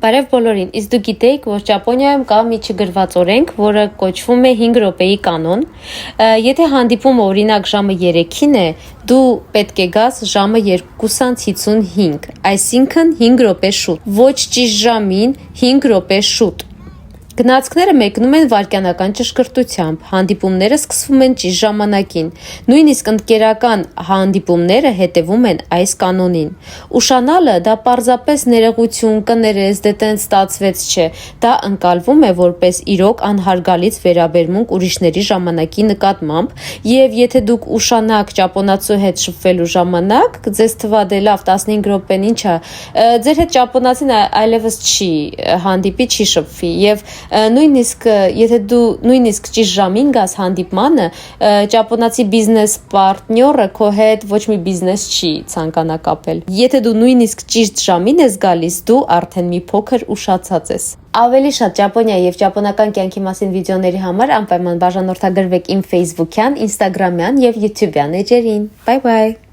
Բարև բոլորին, իսկ դու գիտեիք, որ Ճապոնիայում կա մի չգրված օրենք, որը կոչվում է 5 րոպեի կանոն։ Եթե հանդիպումը օրինակ ժամը 3-ին է, դու պետք է գաս ժամը 2:55, այսինքն 5 րոպե շուտ, ոչ ճիշտ ժամին 5 րոպե շուտ։ Գնացքները մեկնում են վայրկյանական ճշգրտությամբ, հանդիպումները սկսվում են ճիշտ ժամանակին, նույնիսկ ընկերական հանդիպումները հետևում են այս կանոնին։ Ուշանալը դա պարզապես ներողություն, կներես, դե տենց ստացվեց չէ, դա ընկալվում է որպես իրոք անհարգալից վերաբերմունք ուրիշների ժամանակի նկատմամբ, եւ եթե դուք ուշանաք ճապոնացու հետ շփվելու ժամանակ, ձեզ թվա դե լավ 15 րոպեն ինչա, ձեր հետ ճապոնացին այլևս չի հանդիպի, չի շփվի եւ նույնիսկ եթե դու նույնիսկ ճիշտ ժամին գաս հանդիպմանը, ճապոնացի բիզնես պարտնյորը քո հետ ոչ մի բիզնես չի ցանկանա կապել։ Եթե դու նույնիսկ ճիշտ ժամին ես գալիս, դու արդեն մի փոքր ուշացած ես։ Ավելի շատ Ճապոնիա եւ ճապոնական կյանքի մասին վիդեոների համար անպայման բաժանորդագրվեք իմ Facebook-յան, Instagram-յան եւ YouTube-յան էջերին։ Bye bye։